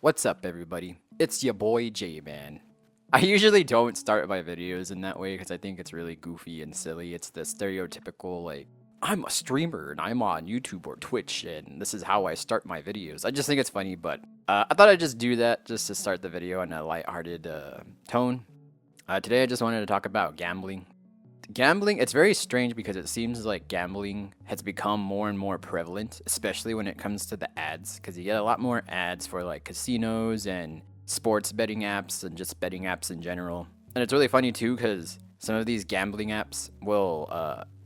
What's up, everybody? It's your boy J-Man. I usually don't start my videos in that way because I think it's really goofy and silly. It's the stereotypical, like, I'm a streamer and I'm on YouTube or Twitch and this is how I start my videos. I just think it's funny, but I thought I'd just do that just to start the video in a lighthearted tone. Today I just wanted to talk about gambling. Gambling, it's very strange because it seems like gambling has become more and more prevalent, especially when it comes to the ads, because you get a lot more ads for like casinos and sports betting apps and just betting apps in general. And it's really funny too because some of these gambling apps will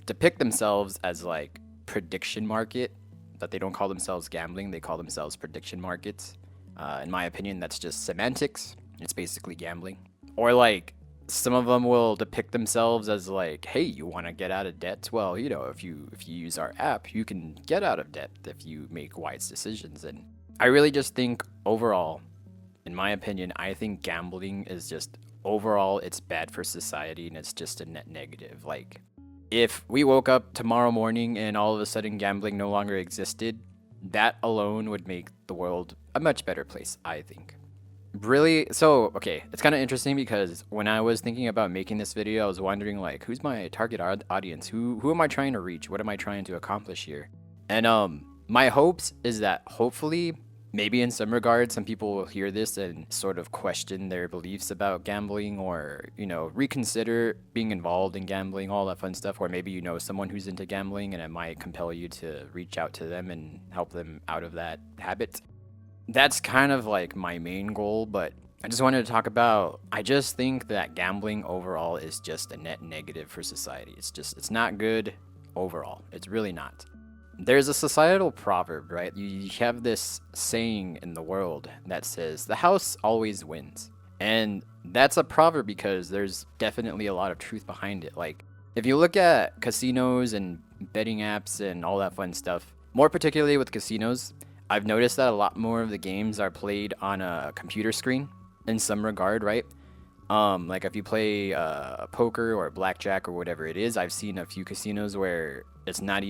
depict themselves as like prediction market, but they don't call themselves gambling, they call themselves prediction markets. In my opinion, that's just semantics. It's basically gambling. Or like some of them will depict themselves as like, hey, you want to get out of debt? Well, you know, if you use our app, you can get out of debt if you make wise decisions. And I really just think overall, in my opinion, I think gambling is just overall it's bad for society and it's just a net negative. Like if we woke up tomorrow morning and all of a sudden gambling no longer existed, that alone would make the world a much better place, I think. Really? So, okay, it's kind of interesting because when I was thinking about making this video, I was wondering like, who's my target audience? Who am I trying to reach? What am I trying to accomplish here? And my hopes is that hopefully, maybe in some regards, some people will hear this and sort of question their beliefs about gambling or, you know, reconsider being involved in gambling, all that fun stuff. Or maybe you know someone who's into gambling and it might compel you to reach out to them and help them out of that habit. That's kind of like my main goal, but I just wanted to talk about, I just think that gambling overall is just a net negative for society. It's not good overall. It's really not. There's a societal proverb, right? You have this saying in the world that says, the house always wins. And that's a proverb because there's definitely a lot of truth behind it. Like, if you look at casinos and betting apps and all that fun stuff, more particularly with casinos, I've noticed that a lot more of the games are played on a computer screen in some regard, right? Like if you play poker or blackjack or whatever it is, I've seen a few casinos where you're not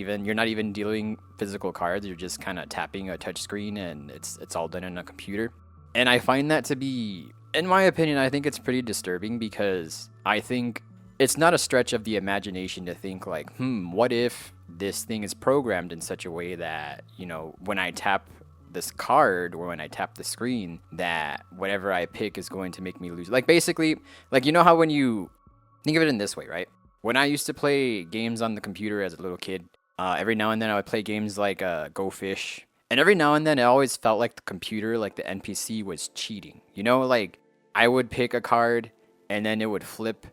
even dealing physical cards, you're just kind of tapping a touch screen and it's all done on a computer. And I find that to be, in my opinion, I think it's pretty disturbing because I think it's not a stretch of the imagination to think like, what if this thing is programmed in such a way that, you know, when I tap this card or when I tap the screen, that whatever I pick is going to make me lose. Like basically, like you know how when you think of it in this way, right? When I used to play games on the computer as a little kid, every now and then I would play games like Go Fish. And every now and then it always felt like the computer, like the NPC was cheating. You know, like I would pick a card and then it would flip.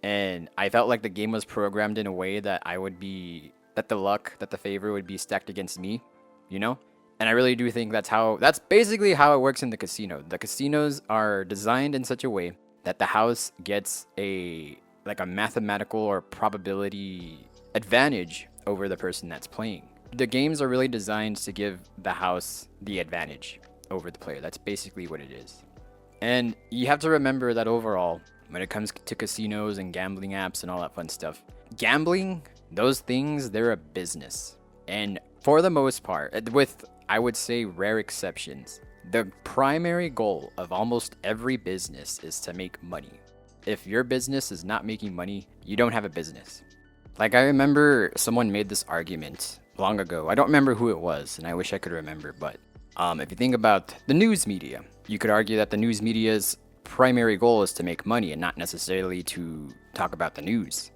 And I felt like the game was programmed in a way that that the favor would be stacked against me, you know? And I really do think that's basically how it works in the casino. The casinos are designed in such a way that the house gets a mathematical or probability advantage over the person that's playing. The games are really designed to give the house the advantage over the player. That's basically what it is. And you have to remember that overall, when it comes to casinos and gambling apps and all that fun stuff, gambling, those things, they're a business. And for the most part, with, I would say, rare exceptions, the primary goal of almost every business is to make money. If your business is not making money, you don't have a business. Like, I remember someone made this argument long ago. I don't remember who it was, and I wish I could remember, but if you think about the news media, you could argue that the news media's primary goal is to make money and not necessarily to talk about the news.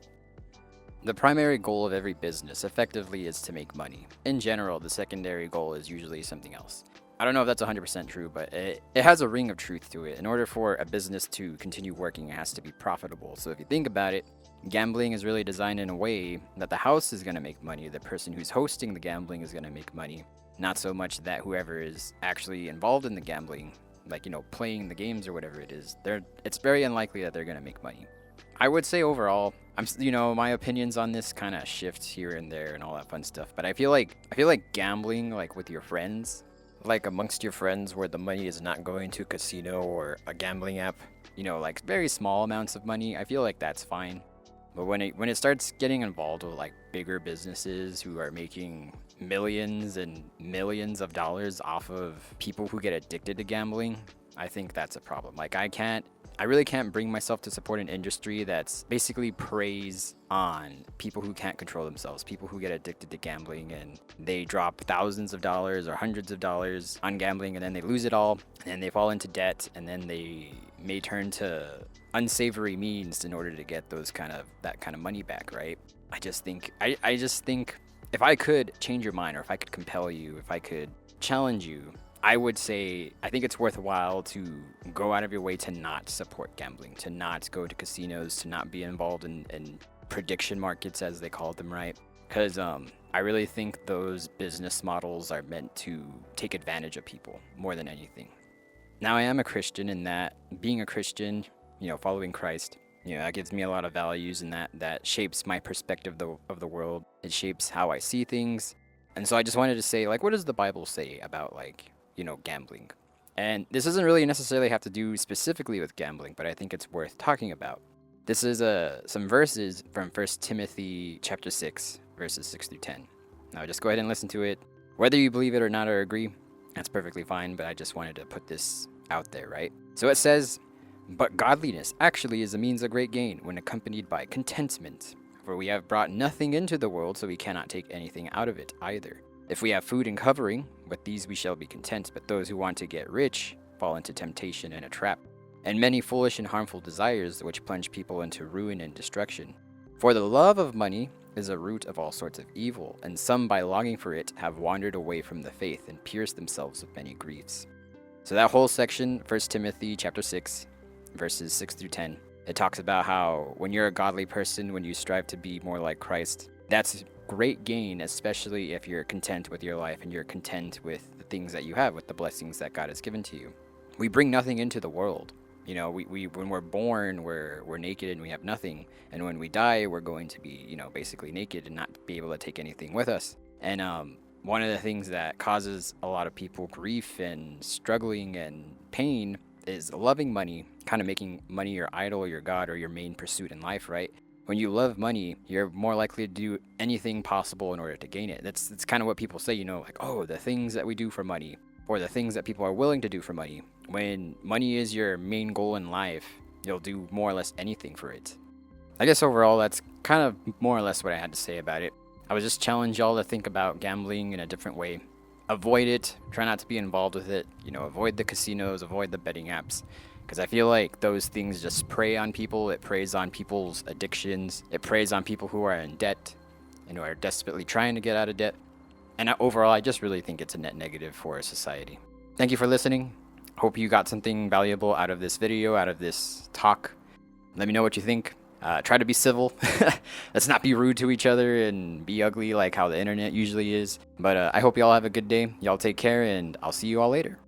The primary goal of every business effectively is to make money. In general, the secondary goal is usually something else. I don't know if that's 100% true, but it has a ring of truth to it. In order for a business to continue working, it has to be profitable. So if you think about it, gambling is really designed in a way that the house is going to make money, the person who's hosting the gambling is going to make money, not so much that whoever is actually involved in the gambling, like, you know, playing the games or whatever it is, it's very unlikely that they're going to make money. I would say overall, my opinions on this kind of shift here and there and all that fun stuff, but I feel like gambling, like with your friends, like amongst your friends where the money is not going to a casino or a gambling app, you know, like very small amounts of money, I feel like that's fine. But when it starts getting involved with like bigger businesses who are making millions and millions of dollars off of people who get addicted to gambling, I think that's a problem. Like, I really can't bring myself to support an industry that's basically preys on people who can't control themselves, people who get addicted to gambling, and they drop thousands of dollars or hundreds of dollars on gambling, and then they lose it all, and then they fall into debt, and then they may turn to unsavory means in order to get that kind of money back, right? I just think if I could change your mind, or if I could compel you, if I could challenge you, I would say I think it's worthwhile to go out of your way to not support gambling, to not go to casinos, to not be involved in prediction markets, as they call them, right? Because I really think those business models are meant to take advantage of people more than anything. Now, I am a Christian, in that being a Christian, following Christ, that gives me a lot of values, and that shapes my perspective of the world. It shapes how I see things. And so I just wanted to say, like, what does the Bible say about, like, gambling? And this doesn't really necessarily have to do specifically with gambling, but I think it's worth talking about. This is some verses from 1 Timothy chapter 6, verses 6 through 10. Now, just go ahead and listen to it. Whether you believe it or not or agree, that's perfectly fine, but I just wanted to put this out there, right? So it says, "But godliness actually is a means of great gain when accompanied by contentment. For we have brought nothing into the world, so we cannot take anything out of it either. If we have food and covering, with these we shall be content. But those who want to get rich fall into temptation and a trap, and many foolish and harmful desires, which plunge people into ruin and destruction. For the love of money is a root of all sorts of evil, and some by longing for it have wandered away from the faith and pierced themselves with many griefs." So that whole section, 1 Timothy chapter 6, verses 6 through 10, it talks about how when you're a godly person, when you strive to be more like Christ, that's great gain, especially if you're content with your life and you're content with the things that you have, with the blessings that God has given to you. We bring nothing into the world. We when we're born, we're naked and we have nothing, and when we die, we're going to be, basically naked and not be able to take anything with us. And one of the things that causes a lot of people grief and struggling and pain is loving money, kind of making money your idol, your God, or your main pursuit in life, right? When you love money, you're more likely to do anything possible in order to gain it. That's kind of what people say, like, oh, the things that we do for money, or the things that people are willing to do for money. When money is your main goal in life, you'll do more or less anything for it. I guess overall, that's kind of more or less what I had to say about it. I would just challenge y'all to think about gambling in a different way. Avoid it. Try not to be involved with it. Avoid the casinos, avoid the betting apps. Because I feel like those things just prey on people. It preys on people's addictions. It preys on people who are in debt and who are desperately trying to get out of debt. And overall, I just really think it's a net negative for society. Thank you for listening. Hope you got something valuable out of this video, out of this talk. Let me know what you think. Try to be civil. Let's not be rude to each other and be ugly like how the internet usually is. But I hope y'all have a good day. Y'all take care, and I'll see you all later.